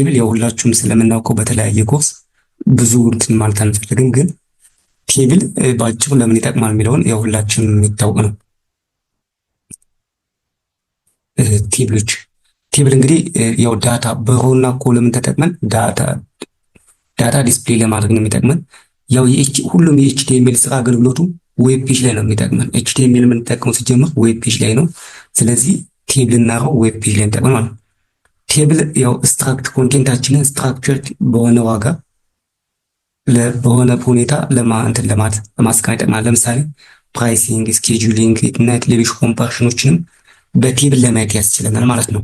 ቴብል ያው ሁላችሁም ስለምናውቀው በተለያየ ኮርስ ብዙ እንትን ማለት አንፈልግም፣ ግን ቴብል በአጭሩ ለምን ይጠቅማል የሚለውን ያው ሁላችንም የሚታወቅ ነው። ቴብል እንግዲህ ያው ዳታ በሮና ኮለምን ተጠቅመን ዳታ ዲስፕሌይ ለማድረግ ነው የሚጠቅመን። ያው ሁሉም የኤችቲኤምኤል ስራ አገልግሎቱ ዌብ ፔጅ ላይ ነው የሚጠቅመን። ኤችቲኤምኤል የምንጠቀመው ሲጀምር ዌብ ፔጅ ላይ ነው። ስለዚህ ቴብል እና ሮ ዌብ ፔጅ ላይ እንጠቅመን ማለት ነው። ቴብል ያው ኮንቴንታችንን ስትራክቸር በሆነ ዋጋ በሆነ ሁኔታ ለማስቀመጥ ይጠቅማል። ለምሳሌ ፕራይሲንግ፣ ስኬጁሊንግ እና ሌሎች ኮምፓርሽኖችንም በቴብል ለማየት ያስችለናል ማለት ነው።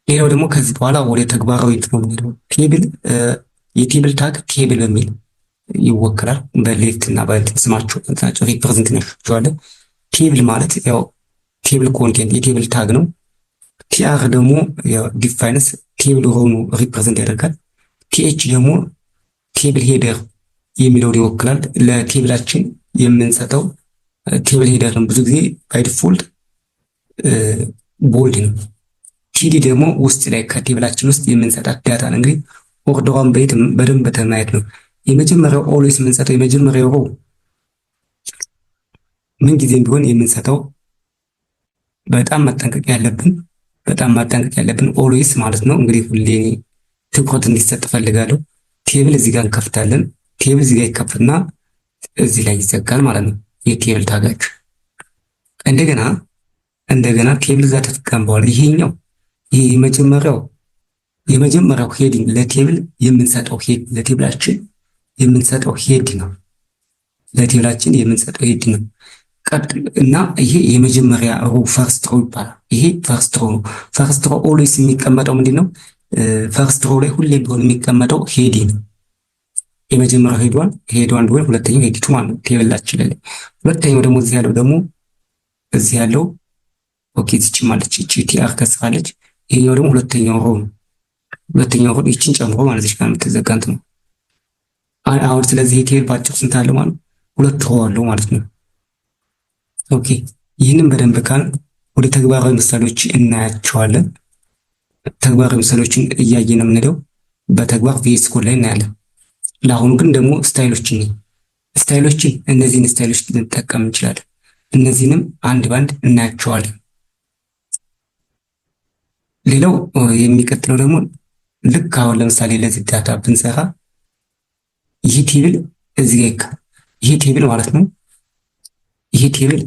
ሌላው ደግሞ ከዚህ በኋላ ወደ ተግባራዊ ነው የምንሄደው። የቴብል ታግ ቴብል በሚል ይወክላል። በሌፍት እና በራይት ስማቸው እንትናቸው ሪፕሬዘንት ናቸዋለን። ቴብል ማለት ያው ቴብል ኮንቴንት የቴብል ታግ ነው። ቲአር ደግሞ ዲፋይንስ ቴብል ሆኑ ሪፕሬዘንት ያደርጋል። ቲኤች ደግሞ ቴብል ሄደር የሚለውን ይወክላል። ለቴብላችን የምንሰጠው ቴብል ሄደርን ብዙ ጊዜ ባይ ዲፎልት ቦልድ ነው። ቲዲ ደግሞ ውስጥ ላይ ከቴብላችን ውስጥ የምንሰጣት ዳታ ነው። እንግዲህ ኦርደሯን በደንብ በተማየት ነው። የመጀመሪያው ኦልዌይስ የምንሰጠው የመጀመሪያው ሮው ምን ጊዜም ቢሆን የምንሰጠው በጣም ማጠንቀቅ ያለብን ኦልዌይስ ማለት ነው። እንግዲህ ሁሌ ትኩረት እንዲሰጥ ፈልጋለሁ። ቴብል እዚህ ጋር እንከፍታለን። ቴብል እዚህ ጋር ይከፍትና እዚህ ላይ ይዘጋል ማለት ነው የቴብል ታጋችሁ። እንደገና ቴብል ጋር ተጠቀምበዋል። ይሄኛው የመጀመሪያው ሄዲንግ ለቴብል የምንሰጠው ለቴብላችን የምንሰጠው ሄድ ነው። እና ይሄ የመጀመሪያ ሮ ፈርስት ሮ ይባላል። ይሄ ፈርስት ሮ ነው። ፈርስት ሮ ኦልዌይስ የሚቀመጠው ምንድነው? ፈርስት ሮ ላይ ሁሌ ቢሆን የሚቀመጠው ሄድ ነው። የመጀመሪያው ሄድ1 ወይ ሁለተኛው ሄድ2 ማለት ነው ቴብላችን ላይ። ሁለተኛው ደግሞ እዚህ ያለው ኦኬ እቺ ማለት እቺ ቲአር ከስራለች። ይሄኛው ደግሞ ሁለተኛው ሮ ነው። ሁለተኛው ሮ እቺን ጨምሮ ማለት እዚህ ጋር የምትዘጋንት ነው። አሁን ስለዚህ ቴብል ባጭሩ ስንት አለው ማለት ሁለት ሮ አለው ማለት ነው። ኦኬ ይህንን በደንብ ካል ወደ ተግባራዊ ምሳሌዎች እናያቸዋለን። ተግባራዊ ምሳሌዎችን እያየን የምንሄደው በተግባር ቪኤስ ኮድ ላይ እናያለን። ለአሁኑ ግን ደግሞ ስታይሎችን እነዚህን ስታይሎች ልንጠቀም እንችላለን። እነዚህንም አንድ ባንድ እናያቸዋለን። ሌላው የሚቀጥለው ደግሞ ልክ አሁን ለምሳሌ ለዚህ ዳታ ብንሰራ ይሄ ቴብል ማለት ነው። ይሄ ቴብል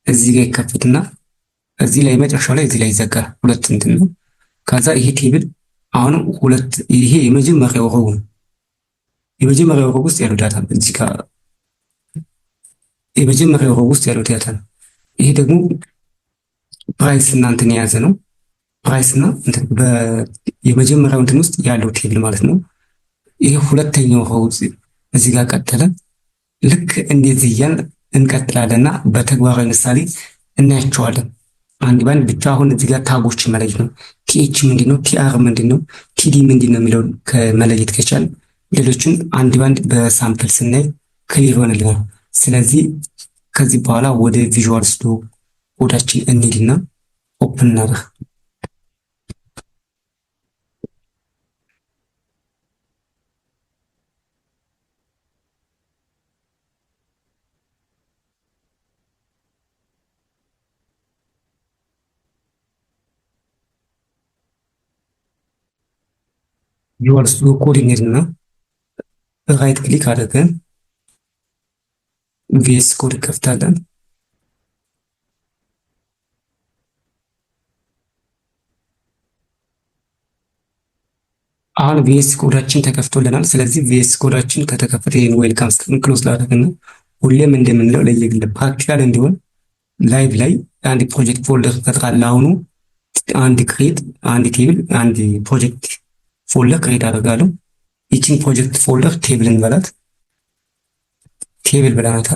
እዚህ ጋር ይከፈትና እዚህ ላይ መጨረሻው ላይ እዚህ ላይ ይዘጋል። ሁለት እንትን ነው። ከዛ ይሄ ቴብል አሁን ይሄ የመጀመሪያው ሮው ነው። የመጀመሪያው ሮው ውስጥ ያለው ዳታ እዚህ ጋር የመጀመሪያው ሮው ውስጥ ያለው ዳታ ነው። ይሄ ደግሞ ፕራይስ እና እንትን የያዘ ነው። ፕራይስ እና እንትን የመጀመሪያው እንትን ውስጥ ያለው ቴብል ማለት ነው። ይሄ ሁለተኛው ሮው እዚህ ጋር ቀጠለ። ልክ እንደዚህ እያልን እንቀጥላለንና በተግባራዊ ምሳሌ እናያቸዋለን አንድ ባንድ። ብቻ አሁን እዚህ ጋር ታጎችን መለየት ነው። ቲኤች ምንድነው? ቲአር ምንድነው? ቲዲ ምንድነው የሚለውን ከመለየት ከቻል ሌሎችን አንድ ባንድ በሳምፕል ስናይ ክሊር ይሆንልናል። ስለዚህ ከዚህ በኋላ ወደ ቪዥዋል ስቱዲዮ ኮዳችን እንሂድና ኦፕን እናድርግ። ቪዥዋል ስቱዲዮ ኮድ እንሂድና ራይት ክሊክ አድርገን ቪኤስ ኮድ ከፍታለን። አሁን ቪኤስ ኮዳችን ተከፍቶልናል። ስለዚህ ቪኤስ ኮዳችን ከተከፈተ ይሄን ዌልካም ስክሪን ክሎዝ ላደርግና ሁሌም እንደምንለው ለየግል ፕራክቲካል እንዲሆን ላይቭ ላይ አንድ ፕሮጀክት ፎልደር ፈጥራለሁ። አሁኑ አንድ ቴብል አንድ ፕሮጀክት ፎልደር ክሬት አደርጋለሁ። ይቺን ፕሮጀክት ፎልደር ቴብል እንበላት። ቴብል ብለናታ።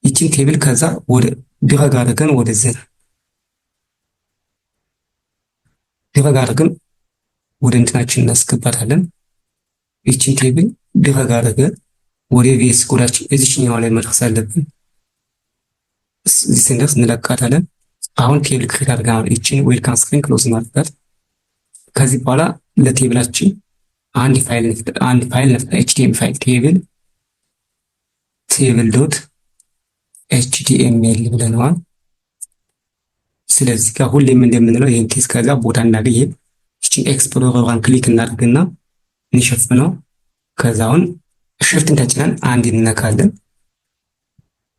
ይቺን ቴብል ከዛ ወደ ድረግ አድርገን ወደዚህ ድረግ አድርገን ወደ እንትናችን እናስገባታለን። ይቺን ቴብል ድረግ አድርገን ወደ ቪኤስ ኮዳችን እዚህኛው ላይ መድረስ አለብን። እዚህ ስንደርስ እንለቃታለን። አሁን ቴብል ክሬት አድርገናል። ይቺን ዌልካም ስክሪን ክሎዝ እናድርጋት። ከዚህ በኋላ ለቴብላችን አንድ ፋይል ነፍጠር ኤችቲኤም ፋይል ቴብል ዶት ኤችቲኤምኤል ብለነዋል። ስለዚህ ጋር ሁሌም እንደምንለው ይህን ኬስ ከዛ ቦታ እናገኝ ይህችን ኤክስፕሎረሯን ክሊክ እናድርግና እንሸፍነው። ከዛውን ሽፍትን ተጭነን አንድ እንነካለን።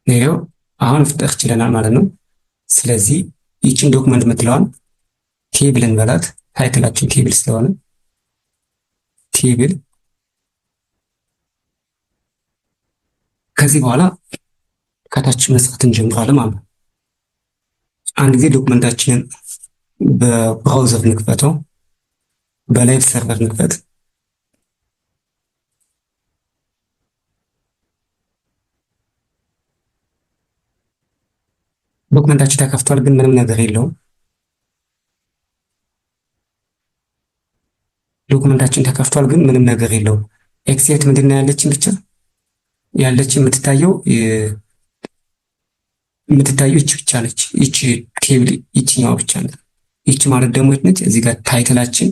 ይኸው አሁን መፍጠር ችለናል ማለት ነው። ስለዚህ ይህችን ዶክመንት የምትለዋን ቴብል እንበላት። ታይትላችን ቴብል ስለሆነ ቴብል። ከዚህ በኋላ ከታች መስራት እንጀምራለን ማለት ነው። አንድ ጊዜ ዶክመንታችንን በብራውዘር ንክፈተው፣ በላይቭ ሰርቨር ንክፈት። ዶክመንታችን ተከፍቷል፣ ግን ምንም ነገር የለውም። ዶክመንታችን ተከፍቷል፣ ግን ምንም ነገር የለውም። ኤክሴፕት ምንድነው ያለችን ብቻ ያለችን የምትታየው ይች ብቻ ነች። ይች ቴብል ይችኛው ብቻ ነች። ይች ማለት ደግሞ ነች እዚህ ጋር ታይትላችን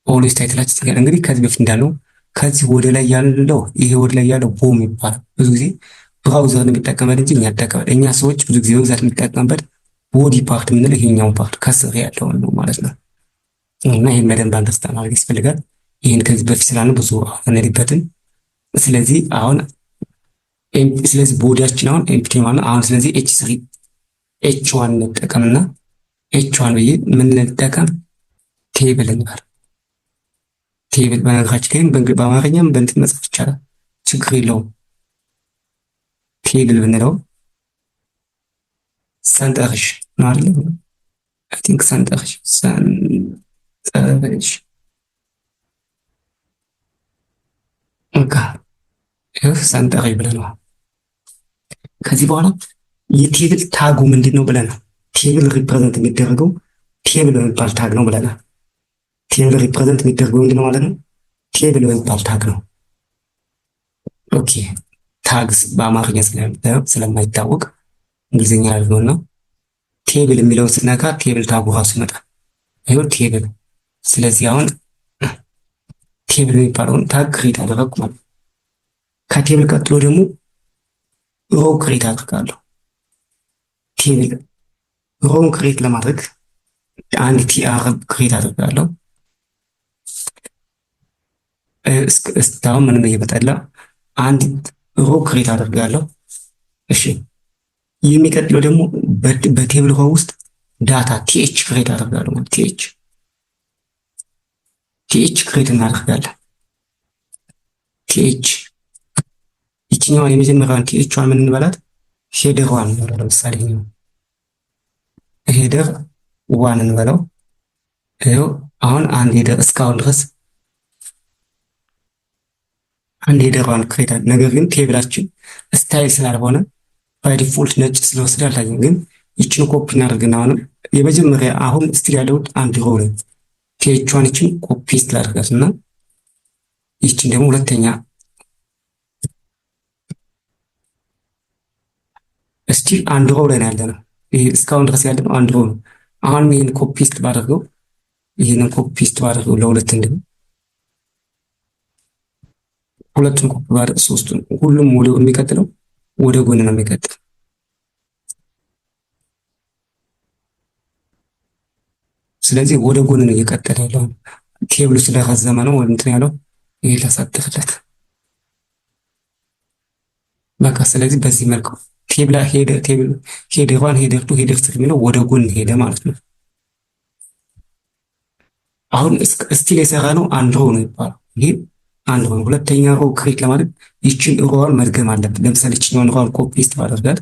ኦልዌይስ ታይትላችን ጋር እንግዲህ ከዚህ በፊት እንዳለው ከዚህ ወደ ላይ ያለው ይሄ ወደ ላይ ያለው ቦም ይባላል። ብዙ ጊዜ ብራውዘርን የሚጠቀመበት እንጂ እኛ ሰዎች ብዙ ጊዜ በብዛት የሚጠቀምበት ቦዲ ፓርት የምንለው ይሄኛው ፓርት ከስር ያለውን ነው ማለት ነው። እና ይሄን በደንብ አንደርስታንድ ማድረግ ያስፈልጋል። ይሄን ከዚህ በፊት ስላለ ብዙ አንሄድበትም። ስለዚህ ቦዲያችን አሁን ኤምፕቲ ማለት አሁን ስለዚህ ኤች1 እንጠቀምና ኤች1 ብዬ ምን እንጠቀም ቴብል እንበል። ቴብል በነገራችን ላይ በአማርኛም በእንትን መጻፍ ይቻላል፣ ችግር የለውም። ቴብል ብንለው ሰንጠረዥ ነው አይደል? አይ ቲንክ ሰንጠረዥ ሰንጠረዥ ብለናል። ከዚህ በኋላ የቴብል ታጉ ምንድን ነው ብለናል። ቴብል ሪፕሬዘንት የሚደረገው ቴብል በሚባል ታግ ነው ብለናል። ቴብል ሪፕሬዘንት የሚደረገው ምንድን ነው ማለት ነው? ቴብል በሚባል ታግ ነው። ኦኬ ታግስ በአማርኛ ስለማይታወቅ እንግሊዝኛ ያልነውና ቴብል የሚለውን ስነካ ቴብል ታጉ ራሱ ይመጣል። ይኸው ቴብል። ስለዚህ አሁን ቴብል የሚባለውን ታግ ክሬት አደረግኩ ማለት ነው። ከቴብል ቀጥሎ ደግሞ ሮ ክሬት አድርጋለሁ። ቴብል ሮን ክሬት ለማድረግ አንድ ቲአር ክሬት አድርጋለሁ። እስካሁን ምንም እየመጣላ አንድ ሮ ክሬት አድርጋለሁ። እሺ የሚቀጥለው ደግሞ በቴብል ሮ ውስጥ ዳታ ቲኤች ክሬት አድርጋለሁ። ቲኤች ክሬት እናደርጋለን። ቲኤች ይችኛዋን የመጀመሪያውን ቲኤችዋን ምን እንበላት? ሄደር ዋን እንበለው። ለምሳሌ ሄደር ዋን እንበለው። ይኸው አሁን አንድ ሄደር እስካሁን ድረስ አንድ ሄደር ዋን ክሬት አለ። ነገር ግን ቴብላችን ስታይል ስላልሆነ ባይ ዲፎልት ነጭ ስለወሰደ አላየም። ግን ይችን ኮፒ እናደርግና አሁንም የመጀመሪያ አሁን ስቲል ያለው አንድ ሮ ላይ ቲኤችዋን ይችን ኮፒ ስላደርጋት እና ይችን ደግሞ ሁለተኛ ስቲል አንድ ሮ ላይ ያለ ነው። ይሄ እስካሁን ድረስ ያለ ነው አንድ ሮ ነው። አሁን ይሄን ኮፒስት ባደርገው ለሁለት እንደም ሁለቱን ኮፒ ባደርግ ሶስቱን ሁሉም ወደ የሚቀጥለው ወደ ጎን ነው የሚቀጥል። ስለዚህ ወደ ጎን ነው እየቀጠለ ያለው። ቴብሉ ስለረዘመ ነው እንትን ያለው ይሄ ላሳጥፍለት በቃ። ስለዚህ በዚህ መልኩ ቴብል ሄደር ዋን ሄደር ቱ ሄደር ስሪ የሚለው ወደ ጎን ሄደ ማለት ነው። አሁን ስቲል የሰራ ነው አንድ ሮ ነው ይባላል። ይሄ አንድ ሮ። ሁለተኛ ሮ ክሬት ለማድረግ ይችን ሮዋን መድገም አለብን። ለምሳሌ ይችኛውን ሮዋን ኮፒ ፔስት ባደርጋት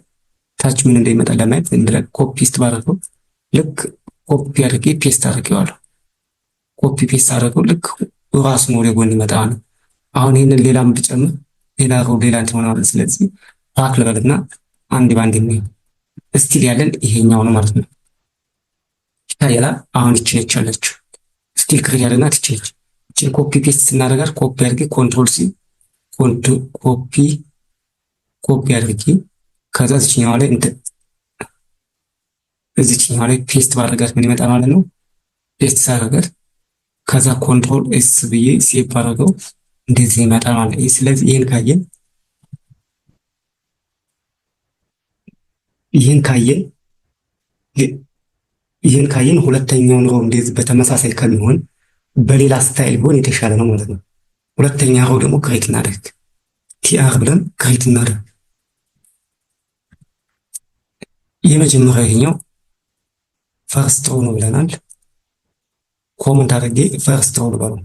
ታች ምን እንደሚመጣ ለማየት እንደዚህ ኮፒ ፔስት ባደርገው ልክ ኮፒ አድርጌ ፔስት አድርጌዋለሁ። ኮፒ ፔስት አድርገው ልክ ራሱን ወደ ጎን ይመጣ ነው። አሁን ይሄንን ሌላም ብጨምር ሌላ ሮ ሌላ እንትን ሆነ። ስለዚህ ባክ ልበልና አንድ ባንድ ነው ስቲል ያለን ይሄኛው ነው ማለት ነው። ይታያል። አሁን ይችነች አለች ስቲል ክሬት ያለና ትችነች። እቺን ኮፒ ፔስት ስናደርጋት ኮፒ አድርጌ ኮንትሮል ሲ ኮፒ አድርጌ ከዛ እዚህኛው ላይ እዚህኛው ላይ ፔስት ባደርጋት ምን ይመጣ ማለት ነው? ፔስት ሳደርጋት ከዛ ኮንትሮል ኤስ ብዬ ሴቭ አድርገው እንደዚህ ይመጣል ማለት ነው። ስለዚህ ይህን ካየን ይህን ካየን ሁለተኛውን ሮው እንደዚህ በተመሳሳይ ከሚሆን በሌላ ስታይል ቢሆን የተሻለ ነው ማለት ነው። ሁለተኛ ሮው ደግሞ ክሬት እናደርግ ቲአር ብለን ክሬት እናደርግ። የመጀመሪያው ይሄኛው ፈርስት ሮው ነው ብለናል። ኮመንት አድርጌ ፈርስት ሮው ልበለው።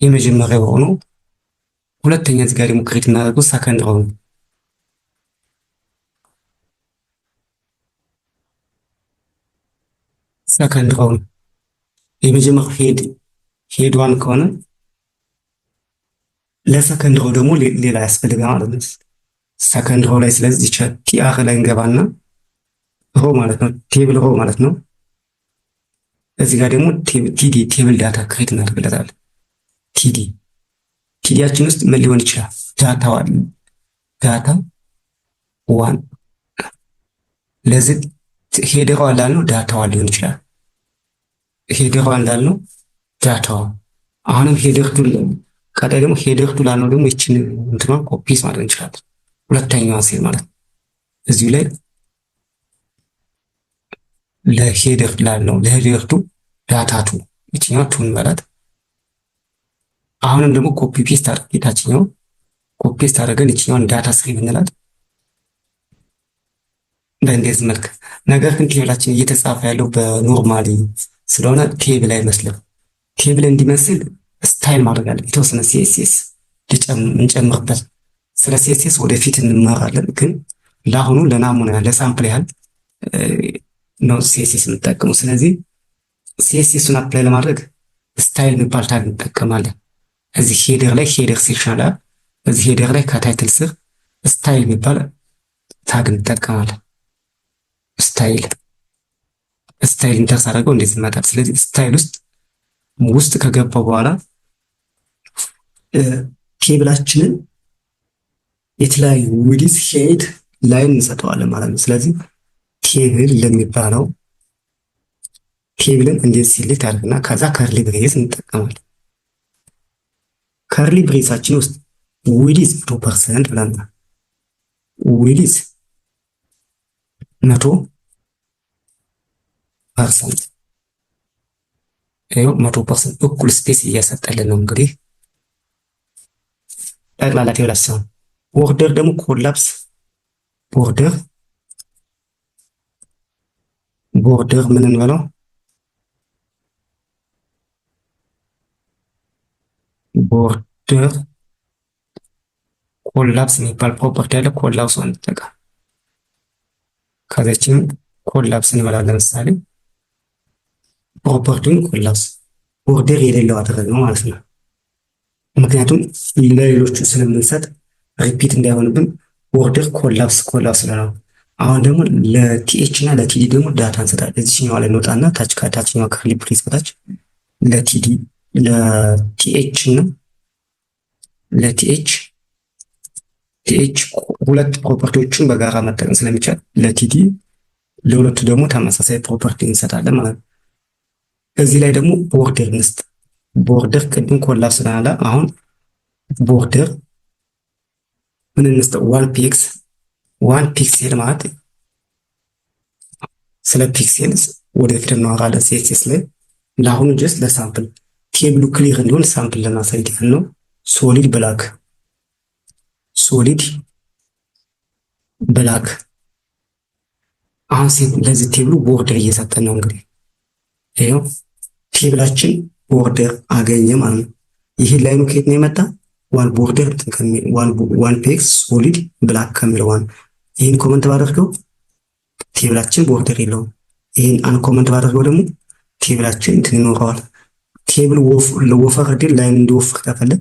የመጀመሪያው ሮው ነው። ሁለተኛ እዚህ ጋር ደግሞ ክሬት እናደርገው ሰከንድ ሮው ነው። ሰከንድ ሮው ነው። የመጀመሪያው ሄድ ዋን ከሆነ ለሰከንድ ሮው ደግሞ ሌላ ያስፈልጋል ማለት ነው። ሰከንድ ሮው ላይ ስለዚህ ቲአር ላይ እንገባና ሮው ማለት ነው፣ ቴብል ሮው ማለት ነው። እዚህ ጋር ደግሞ ቲዲ ቴብል ዳታ ክሬት እናደርግለታለን። ቲዲያችን ውስጥ ምን ሊሆን ይችላል? ዳታ ዋን ለዚህ ሄደሯ እንዳልነው ዳታዋ ሊሆን ይችላል። ሄደሯ እንዳልነው ዳታዋ አሁንም ሄደርቱ ቀጣይ ደግሞ ሄደርቱ ላልነው ደግሞ ይችን እንትኗ ኮፒስ ማድረግ እንችላለን። ሁለተኛዋ ሴል ማለት ነው። እዚሁ ላይ ለሄደር ላልነው ለሄደርቱ ዳታቱ ይችኛዋ ቱን በላት። አሁንም ደግሞ ኮፒ ፔስት አድርገን የታችኛው ኮፒ ፔስት አድርገን ይችኛዋን ዳታ ስሪ ብንላት በእንደዚህ መልክ። ነገር ግን ቴብላችን እየተጻፈ ያለው በኖርማሊ ስለሆነ ቴብል አይመስልም። ቴብል እንዲመስል ስታይል ማድረግ አለ። የተወሰነ ሲኤስኤስ እንጨምርበት። ስለ ሲኤስኤስ ወደፊት እንማራለን። ግን ለአሁኑ ለናሙና ለሳምፕል ያህል ነው ሲኤስኤስ የምንጠቀመው። ስለዚህ ሲኤስኤሱን አፕላይ ለማድረግ ስታይል የሚባል ታግ እንጠቀማለን። እዚህ ሄደር ላይ ሄደር ሴክሽን አለ። እዚህ ሄደር ላይ ከታይትል ስር ስታይል የሚባል ታግ እንጠቀማለን። ስታይል ኢንተርስ አድርገው እንደዚህ ይመጣል። ስለዚህ ስታይል ውስጥ ከገባው በኋላ ቴብላችንን የተለያዩ ዊድዝ ሄድ ላይን እንሰጠዋለን ማለት ነው። ስለዚህ ቴብል ለሚባለው ቴብልን እንዴት ሲሌክት አድርግና ከዛ ከርሊ ብሬስ እንጠቀማለን። ከርሊ ብሬሳችን ውስጥ ዊድዝ 100% ብለናል። ዊድዝ 100% ይኸው 100% እኩል ስፔስ እያሰጠልን ነው። እንግዲህ ጠቅላላ ቴብላችን ቦርደር ደግሞ ኮላፕስ ቦርደር ምን እንበለው? ቦርደር ኮላፕስ የሚባል ፕሮፐርቲ ያለ ኮላፕስ እንጠቀም። ከዚያችን ኮላፕስ እንበላለን። ለምሳሌ ፕሮፐርቲውን ኮላፕስ ቦርደር የሌለው አደረግነው ማለት ነው። ምክንያቱም ለሌሎቹ ስለምንሰጥ ሪፒት እንዳይሆንብን ቦርደር ኮላፕስ ነው። አሁን ደግሞ ለቲኤች እና ለቲዲ ደግሞ ዳታ እንሰጣለን። እዚህኛው ላይ እንወጣና ታችኛው ከርሊ ብሬስ በታች ለቲዲ ለቲኤች እና ለቲኤች ሁለት ፕሮፐርቲዎችን በጋራ መጠቀም ስለሚቻል ለቲዲ ለሁለቱ ደግሞ ተመሳሳይ ፕሮፐርቲ እንሰጣለን ማለት ነው። እዚህ ላይ ደግሞ ቦርደር እንስጥ። ቦርደር ቅድም ኮላፕስ ስላለ አሁን ቦርደር ምን እንስጠው? ዋን ፒክሴል ማለት ስለ ፒክሴል ወደፊት እናወራለን ሲኤስኤስ ላይ። ለአሁኑ ጀስት ለሳምፕል ቴብሉ ክሊር እንዲሆን ሳምፕል ለማሳየት ያህል ነው። ሶሊድ ብላክ አሁን ለዚህ ቴብሉ ቦርደር እየሰጠን ነው። እንግዲህ ይኸው ቴብላችን ቦርደር አገኘ ማለት ነው። ይህ ላይኑ ከየት ነው የመጣ? ዋን ቦርደር ዋን ፔክስ ሶሊድ ብላክ ከሚለው ዋን። ይህን ኮመንት ባደርገው ቴብላችን ቦርደር የለውም። ይህን አን ኮመንት ባደርገው ደግሞ ቴብላችን እንትን ይኖረዋል። ቴብል ለወፈር ድል ላይን እንዲወፍር ከፈለግ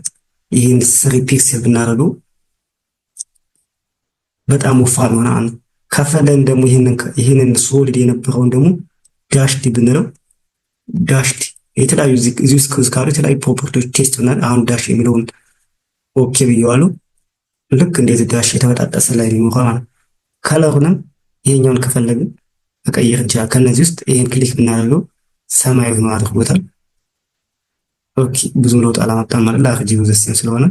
ይህን 3 ፒክሴል ብናደርገው በጣም ወፋር ይሆናል። ከፈለን ደግሞ ይህንን ሶሊድ የነበረውን ደግሞ ዳሽድ ብንለው ዳሽድ የተለያዩ እዚህ ውስጥ ካሉ የተለያዩ ፕሮፐርቲዎች ቴስት ብናል። አሁን ዳሽ የሚለውን ኦኬ ብየዋለሁ። ልክ እንደዚህ ዳሽ የተበጣጠሰ ላይ ይኖራል። ከለሩንም ይሄኛውን ከፈለግን መቀየር እንችላለን። ከነዚህ ውስጥ ይህን ክሊክ ብናደርገው ሰማያዊ ነው አድርጎታል። ኦኬ ብዙም ለውጥ አላመጣም ማለት ለአርጂቢ ዘሴም ስለሆነ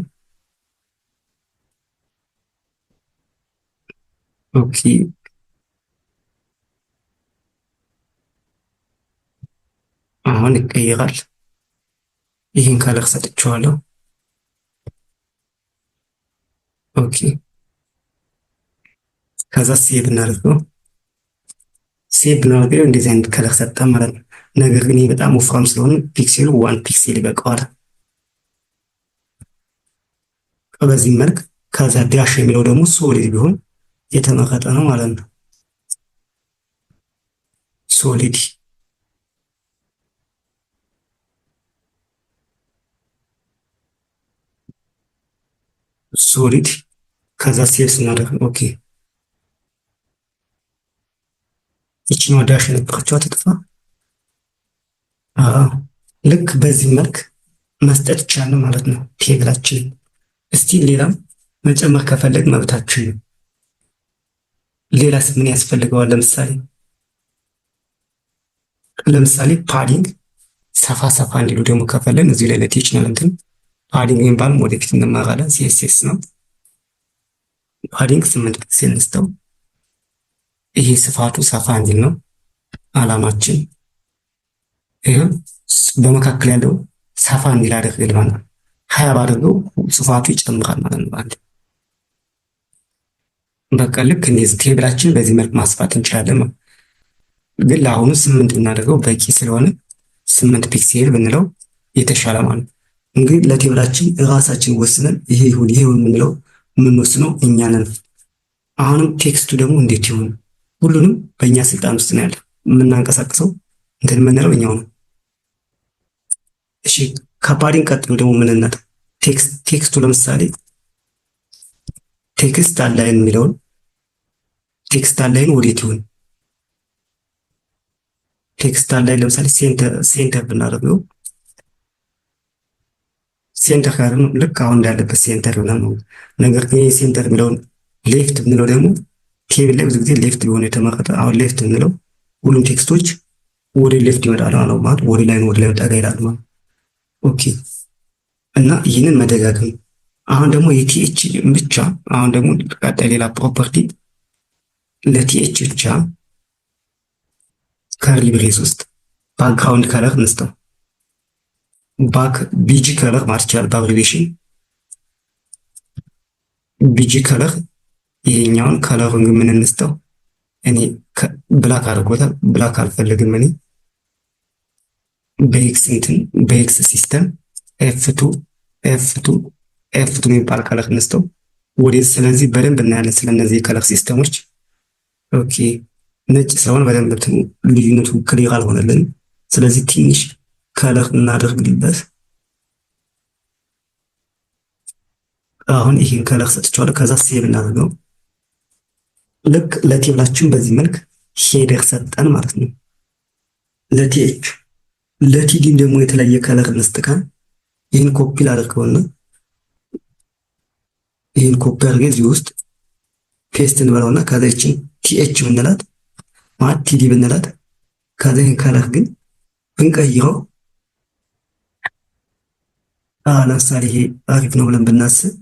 ኦኬ አሁን ይቀየራል። ይህን ከለር ሰጥቼዋለሁ። ኦኬ ከዛ ሴቭ እናደርገው። ሴቭ ብናደርገው እንደዚህ አይነት ከለር ሰጠ ማለት ነው። ነገር ግን ይህ በጣም ወፍራም ስለሆነ ፒክሴሉ 1 ፒክሴል ይበቃዋል። በዚህ መልክ ከዛ ዳሽ የሚለው ደግሞ ሶሊድ ቢሆን የተመረጠ ነው ማለት ነው። ሶሊድ ሶሊድ ከዛ ሴቭ ስናደርግ ኦኬ ይችኛዋ ዳሽ የነበረችዋ ትጥፋ። ልክ በዚህ መልክ መስጠት ይቻላል ማለት ነው ቴብላችንን። እስቲ ሌላም መጨመር ከፈለግ መብታችን ነው። ሌላስ ምን ያስፈልገዋል? ለምሳሌ ፓዲንግ ሰፋ ሰፋ እንዲሉ ደግሞ ከፈለን እዚህ ላይ ለቴክኒካል እንትን ፓዲንግ የሚባል ወደፊት እንማራለን። ሲኤስኤስ ነው። ፓዲንግ 8 ፒክሴል እንስተው። ይሄ ስፋቱ ሰፋ እንዲል ነው አላማችን። ይሄ በመካከል ያለው ሰፋ እንዲል አድርገን ማለት ነው። 20 ባደርገው ስፋቱ ይጨምራል ማለት ነው። አንድ በቃ ልክ እንደዚህ ቴብላችን በዚህ መልክ ማስፋት እንችላለን። ግን ለአሁኑ 8 ብናደርገው በቂ ስለሆነ 8 ፒክሴል ብንለው የተሻለ ማለት ነው። እንግዲህ ለቴብላችን ራሳችን ወስነን ይሄ ይሁን የምንለው የምንወስነው እኛ ነን። አሁንም ቴክስቱ ደግሞ እንዴት ይሁን ሁሉንም በእኛ ስልጣን ውስጥ ነው ያለ። የምናንቀሳቅሰው እንትን የምንለው እኛው ነው። እሺ ከፓዲንግ ቀጥሎ ደግሞ ምንነት ቴክስቱ ለምሳሌ ቴክስት አላይን የሚለውን ቴክስት አላይን ወዴት ይሁን? ቴክስት አላይን ለምሳሌ ሴንተር ብናደርገው ሴንተር ጋር ልክ አሁን እንዳለበት ሴንተር ይሆናል ነው። ነገር ግን ሴንተር የሚለውን ሌፍት ብንለው ደግሞ ቴብል ላይ ብዙ ጊዜ ሌፍት ቢሆን የተመረጠ። አሁን ሌፍት ብንለው ሁሉም ቴክስቶች ወደ ሌፍት ይመጣሉ ማለት ወደ ላይ ጠጋ ይላሉ ማለት ኦኬ። እና ይህንን መደጋገም አሁን ደግሞ የቲኤች ብቻ አሁን ደግሞ ቀጣይ ሌላ ፕሮፐርቲ ለቲኤች ብቻ ከርሊ ብሬስ ውስጥ ባክግራውንድ ከለር እንስተው። ቢጂ ከለር ማለት ይችላል በአብሪቬሽን ቢጂ ከለር። ይሄኛውን ከለሩን ግን ምን እንስተው? እኔ ብላክ አድርጎታል። ብላክ አልፈልግም እኔ በኤክስ ሲስተም ኤፍ2 የሚባል ከለር እንስተው ወደዚህ። ስለዚህ በደንብ እናያለን ስለነዚህ የከለር ሲስተሞች። ኦኬ ነጭ ስለሆነ በደንብ ልዩነቱ ክሊር አልሆነልንም። ስለዚህ ትንሽ ከለር እናደርግልበት። አሁን ይሄን ከለር ሰጥቼዋለሁ። ከዛ ሴቭ እናደርገው። ልክ ለቴብላችን በዚህ መልክ ሄደር ሰጠን ማለት ነው። ለቲዲም ደግሞ የተለያየ ከለር እንስጥካል። ይህን ኮፒ ላደርገውና ይህን ኮፒ አድርገን እዚህ ውስጥ ፔስት እንበለውና ከዛ ይችን ቲኤች ብንላት ማለት ቲዲ ብንላት ከዛ ይህን ከለር ግን ብንቀይረው ለምሳሌ ይሄ አሪፍ ነው ብለን ብናስብ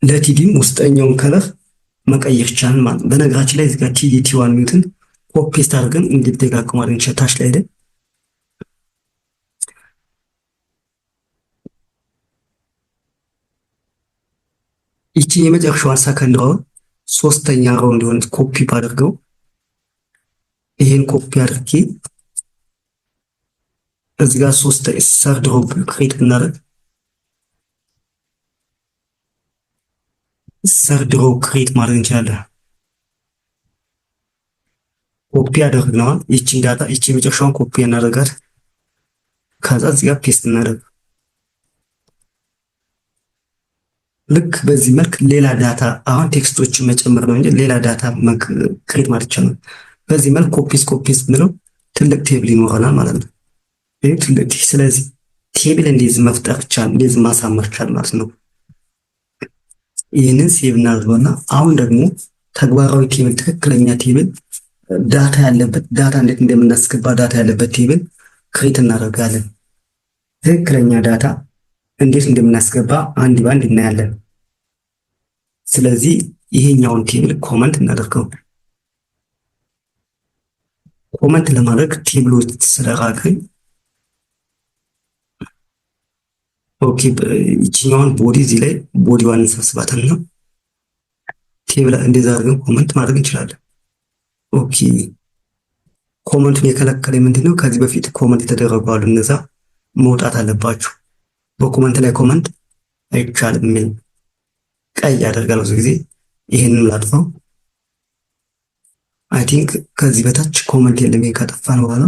ለቲዲም ውስጠኛውን ከለር መቀየር ይቻላል ማለት ነው። በነገራችን ላይ እዚህ ጋር ቲዲ ቲ1 ሚውትን ኮፒ ፔስት አድርገን እንዲደጋግሙ አድርገን ሸታች ላይ አይደል ይቺ የመጨረሻዋን ሰከንድ ሮውን ሶስተኛ ሮው እንዲሆን ኮፒ ባደርገው ይሄን ኮፒ አድርጌ እዚህ ጋር ሰርድ ሮው ክሬት ብናደርግ ሰርድ ሮው ክሬት ማድረግ እንችላለን። ኮፒ አደረግነዋል። ይቺን ዳታ ይቺ የመጨረሻውን ኮፒ እናደርጋት። ከዛ እዚህ ጋር ፔስት እናደርግ። ልክ በዚህ መልክ ሌላ ዳታ አሁን ቴክስቶችን መጨመር ነው እንጂ ሌላ ዳታ ክሬት ማለት ይቻላል። በዚህ መልክ ኮፒስ ብንለው ትልቅ ቴብል ይኖረናል ማለት ነው። ይሄ ትልቅ ስለዚህ ቴብል እንደዚህ መፍጠር ይቻላል፣ እንደዚህ ማሳመር ይቻላል ማለት ነው። ይህንን ሴቭ እናድርገውና አሁን ደግሞ ተግባራዊ ቴብል ትክክለኛ ቴብል ዳታ ያለበት ዳታ እንዴት እንደምናስገባ ዳታ ያለበት ቴብል ክሬት እናደርጋለን። ትክክለኛ ዳታ እንዴት እንደምናስገባ አንድ ባንድ እናያለን። ስለዚህ ይሄኛውን ቴብል ኮመንት እናደርገው። ኮመንት ለማድረግ ቴብሎች ስለራቅን ኦኬ፣ ይችኛውን ቦዲ እዚህ ላይ ቦዲዋን እንሰብስባትና ቴብል እንደዛ አድርገን ኮመንት ማድረግ እንችላለን። ኦኬ፣ ኮመንቱን የከለከለ ምንድን ነው? ከዚህ በፊት ኮመንት የተደረጉ አሉ፣ እነዛ መውጣት አለባችሁ። በኮመንት ላይ ኮመንት አይቻልም የሚል ቀይ ያደርጋል ብዙ ጊዜ። ይህንን ላጥፋው። አይ ቲንክ ከዚህ በታች ኮመንት የለም። ይሄን ካጠፋን በኋላ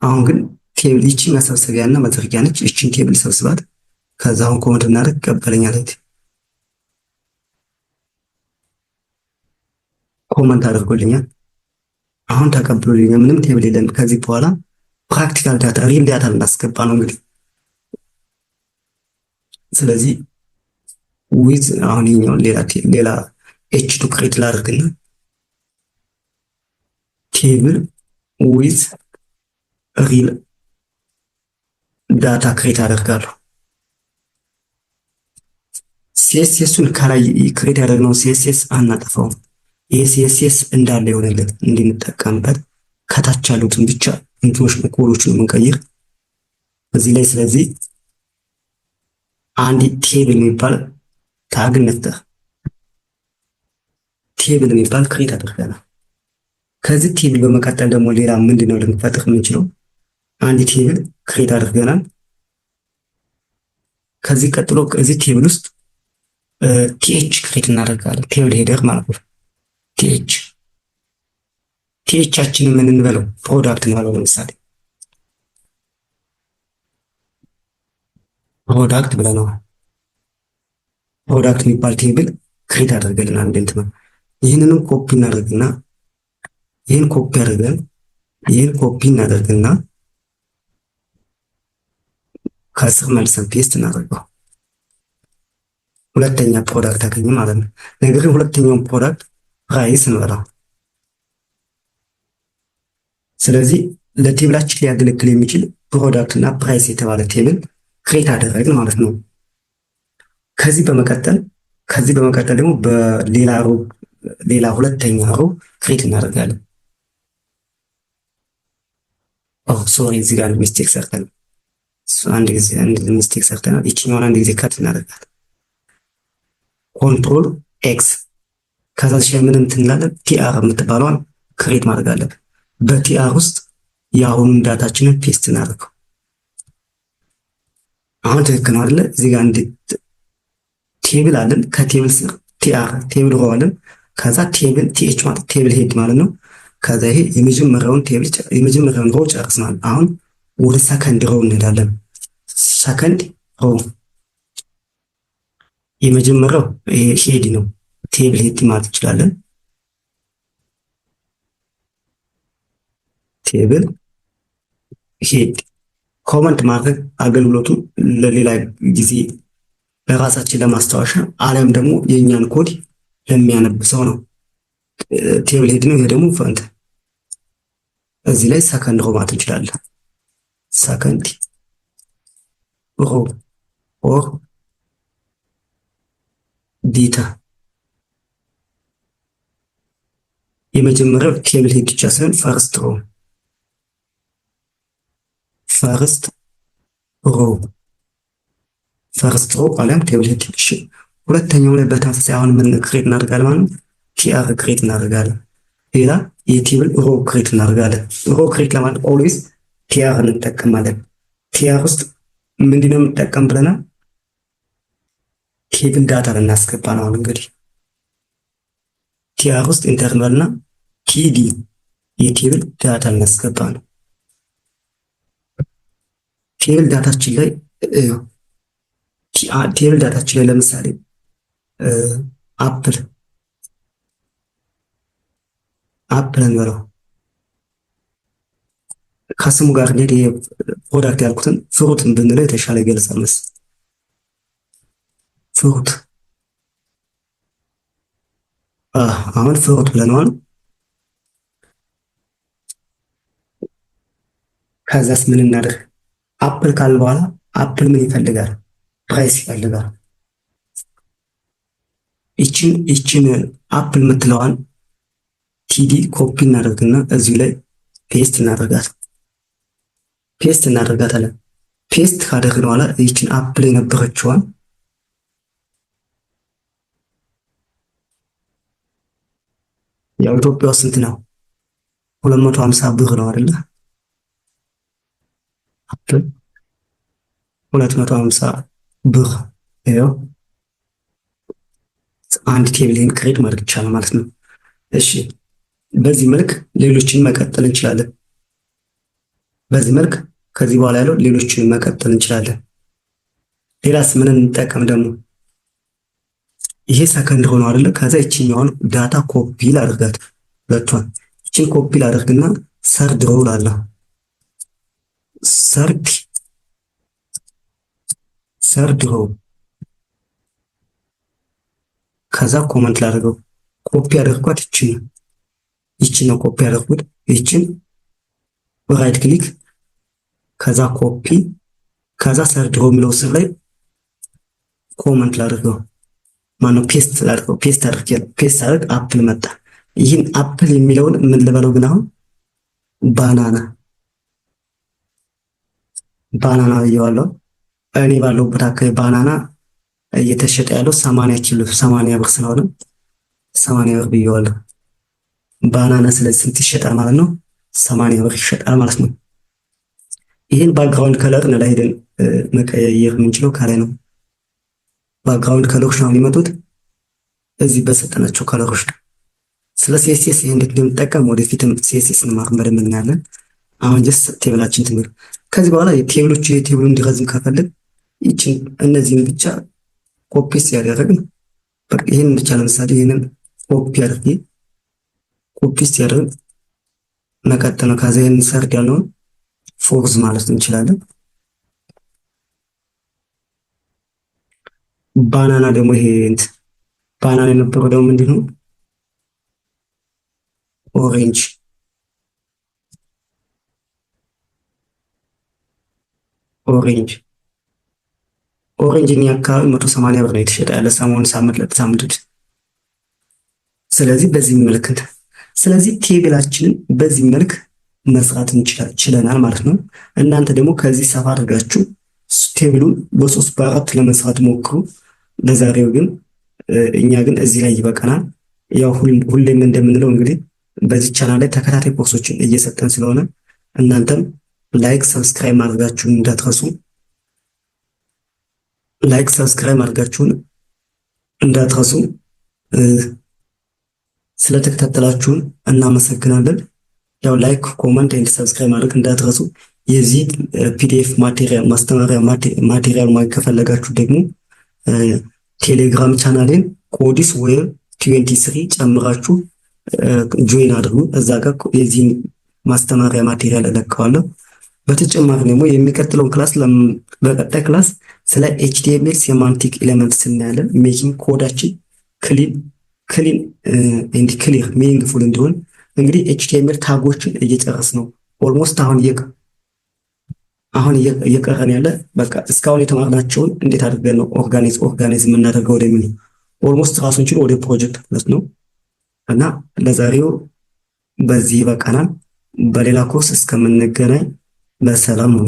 አሁን ግን ቴብል ይቺ መሰብሰቢያ እና መዘርጊያ ነች። ይቺን ቴብል ሰብስባት። ከዛ አሁን ኮመንት እናደርግ ቀበለኛለች። ኮመንት አድርጎልኛል። አሁን ተቀብሎልኛል። ምንም ቴብል የለን። ከዚህ በኋላ ፕራክቲካል ዳታ ሪል ዳታ ልናስገባ ነው እንግዲህ። ስለዚህ ዊዝ አሁን ይኛውን ሌላ ኤች2 ክሬት ላድርግና ቴብል ዊዝ ሪል ዳታ ክሬት አደርጋለሁ። ሲኤስኤሱን ከላይ ክሬት ያደርግነው ሲኤስኤስ አናጠፋውም። ይሄ ሲኤስኤስ እንዳለ የሆነለት እንድንጠቀምበት ከታች ያሉትን ብቻ እንትኖች ኮዶችን የምንቀይር እዚህ ላይ። ስለዚህ አንድ ቴብል የሚባል ታግ እንፍጠር። ቴብል የሚባል ክሬት አድርገናል። ከዚህ ቴብል በመቀጠል ደግሞ ሌላ ምንድነው ልንፈጥር የምንችለው? አንድ ቴብል ክሬት አድርገናል። ከዚህ ቀጥሎ እዚህ ቴብል ውስጥ ቲኤች ክሬት እናደርጋለን። ቴብል ሄደር ማለት ነው። ቲኤቻችንን ምን እንበለው? ፕሮዳክት እንበለው። ለምሳሌ ፕሮዳክት ብለነዋል። ፕሮዳክት የሚባል ቴብል ክሬት አድርገናል። እንደንትማ ይህንንም ኮፒ እናደርግና ይህን ኮፒ አድርገን ይህን ኮፒ እናደርግና ከስር መልሰን ፔስት እናደርገው። ሁለተኛ ፕሮዳክት አገኘ ማለት ነው። ነገር ግን ሁለተኛውን ፕሮዳክት ፕራይስ እንበላው። ስለዚህ ለቴብላችን ሊያገለግል የሚችል ፕሮዳክት እና ፕራይስ የተባለ ቴብል ክሬት አደረግን ማለት ነው። ከዚህ በመቀጠል ደግሞ ሌላ ሁለተኛ ሮ ክሬት እናደርጋለን። ሶሪ እዚህ ጋር ሚስቴክ ሰርተናል። አንድ ሚስቴክ ሰርተናል። ይችኛውን አንድ ጊዜ ካት እናደርጋለን። ኮንትሮል ኤክስ ከዛ ምን እንትንላለን? ቲአር የምትባለዋን ክሬት ማድረግ አለብን። በቲአር ውስጥ የአሁኑን ዳታችንን ፔስት እናደርገው። አሁን ትክክል ነው አይደለ? እዚህ ጋር ቴብል አለን። ከቴብል ስር ቲአር ቴብል ሮ አለን። ከዛ ቴብል ቲኤች ማለት ቴብል ሄድ ማለት ነው። ከዛ ይሄ የመጀመሪያውን ሮ ጨርሰናል። አሁን ወደ ሰከንድ ሮ እንሄዳለን። ሰከንድ ሮ የመጀመሪያው ሄድ ነው። ቴብል ሄድ ማለት እንችላለን። ቴብል ሄድ ኮመንት ማድረግ አገልግሎቱ ለሌላ ጊዜ ለራሳችን ለማስታወሻ አሊያም ደግሞ የእኛን ኮድ ለሚያነብ ሰው ነው። ቴብል ሄድ ነው። ይሄ ደግሞ ፈንት እዚህ ላይ ሰከንድ ሮ ማለት እንችላለን። ሰከንድ ሮ ኦር ዴታ የመጀመሪያው ቴብል ሄድ ብቻ ሳይሆን ፈርስት ሮ አሊያም ቴብል ሄድ። እሺ ሁለተኛው ላይ በተመሳሳይ አሁን ምን ክሬት እናደርጋለን ማለት ነው? ቲአር ክሬት እናደርጋለን። ሌላ የቴብል ሮ ክሬት እናደርጋለን። ሮ ክሬት ለማድረግ ኦልዌይስ ቲአር እንጠቀማለን። ቲአር ውስጥ ምንድነው የምንጠቀም ብለናል? ቴብል ዳታ ልናስገባ ነው። አሁን እንግዲህ ቲአር ውስጥ ኢንተርናል እና ቲዲ የቴብል ዳታ ልናስገባ ነው። ቴብል ዳታችን ላይ ለምሳሌ አፕል እንበለው። ከስሙ ጋር እንግዲህ ፕሮዳክት ያልኩትን ፍሩትን ብንለው የተሻለ ይገልጻል መሰለኝ። ፍሩት አሁን ፍሩት ብለነዋል። ከዛስ ምን እናድርግ? አፕል ካልን በኋላ አፕል ምን ይፈልጋል? ፕራይስ ይፈልጋል። ይችን አፕል የምትለዋን ቲዲ ኮፒ እናደርግና እዚሁ ላይ ፔስት እናደርጋታለን። ፔስት ካደረግን በኋላ ይችን አፕል የነበረችዋን ያው ኢትዮጵያ ውስጥ ስንት ነው? 250 ብር ነው አይደለ? አፕል 250 ብር ይኸው አንድ ቴብልን ክሬት ማድረግ ይቻላል ማለት ነው። እሺ በዚህ መልክ ሌሎችን መቀጠል እንችላለን። በዚህ መልክ ከዚህ በኋላ ያለው ሌሎችን መቀጠል እንችላለን። ሌላስ ምን እንጠቀም ደግሞ? ይሄ ሰከንድ ሆኖ አይደለ? ከዛ ይችኛውን ዳታ ኮፒ ላድርጋት ሁለቷን። ይችን ኮፒ ላድርግና ሰርድ ሮው ላለሁ ሰርድ ሮው ከዛ ኮመንት ላድርገው። ኮፒ ያደርኳት ይችን ነው ኮፒ ያደርኩት። ይችን ራይት ክሊክ ከዛ ኮፒ ከዛ ሰርድ ሮው የሚለው ስር ላይ ኮመንት ላድርገው። ማነው ፔስት ላድርገው። ፔስት አድርግ አፕል መጣ። ይህን አፕል የሚለውን ምን ልበለው ግን አሁን ባናና ብየዋለሁ። እኔ ባለሁበት አካባቢ ባናና እየተሸጠ ያለው 80 ብር ስለሆነ 80 ብር ብየዋለሁ። ባናና ስለዚህ ስንት ይሸጣል ማለት ነው? 80 ብር ይሸጣል ማለት ነው። ይህን ባክግራውንድ ከለር ላይ ሄደን መቀየር የምንችለው ከላይ ነው። ባክግራውንድ ከለሮች ነው የሚመጡት እዚህ በሰጠናቸው ከለሮች ነው። ስለ ሲኤስኤስ ይሄን እንዴት እንደምንጠቀም ወደፊትም ሲኤስኤስ እንማር በደንብ እናያለን። አሁን ጀስት ቴብላችን ትምህርት ከዚህ በኋላ የቴብሉ እንዲረዝም ከፈለግ ይችን እነዚህን ብቻ ኮፒ ሲያደርግን ይሄን ብቻ ለምሳሌ ይሄንን ኮፒ ሲያደርግ መቀጠል ነው። ከዛ ይሄን ሰርድ ያለውን ፎርዝ ማለት እንችላለን። ባናና ደግሞ ይሄ ባናና የነበረው ደግሞ ምንድን ነው? ኦሬንጅ እኔ አካባቢ 180 ብር ነው የተሸጠ ያለ ሰሞኑን ሳምንት። ስለዚህ በዚህ መልክ ስለዚህ ቴብላችንን በዚህ መልክ መስራት ችለናል ማለት ነው። እናንተ ደግሞ ከዚህ ሰፋ አድርጋችሁ ቴብሉን በ3 በ4 ለመስራት ሞክሩ። ለዛሬው ግን እኛ ግን እዚህ ላይ ይበቃናል። ያው ሁሌም እንደምንለው እንግዲህ በዚህ ቻናል ላይ ተከታታይ ኮርሶችን እየሰጠን ስለሆነ እናንተም ላይክ ሰብስክራይብ ማድረጋችሁን እንዳትረሱ። ስለተከታተላችሁን እናመሰግናለን። ያው ላይክ፣ ኮመንት ኤንድ ሰብስክራይብ ማድረግ እንዳትረሱ። የዚህ ፒዲኤፍ ማቴሪያል ማስተማሪያ ማቴሪያል ማግኘት ከፈለጋችሁ ደግሞ ቴሌግራም ቻናሌን ኮዲስ ዌብ 23 ጨምራችሁ ጆይን አድርጉ። እዛ ጋር የዚህን ማስተማሪያ ማቴሪያል እለቀዋለሁ። በተጨማሪ ደግሞ የሚቀጥለውን ክላስ በቀጣይ ክላስ ስለ ኤችቲኤምኤል ሴማንቲክ ኤሌመንትስ እናያለን። ሜኪንግ ኮዳችን ክሊን ኤንድ ክሊር ሚኒንግፉል እንዲሆን እንግዲህ ኤችቲኤምኤል ታጎችን እየጨረስ ነው ኦልሞስት። አሁን እየቀረን ያለ በቃ እስካሁን የተማርናቸውን እንዴት አድርገን ነው ኦርጋናይዝ የምናደርገው ወደ ምን ኦልሞስት ራሱን ችሎ ወደ ፕሮጀክት ማለት ነው። እና ለዛሬው በዚህ ይበቃናል። በሌላ ኮርስ እስከምንገናኝ በሰላም ነው።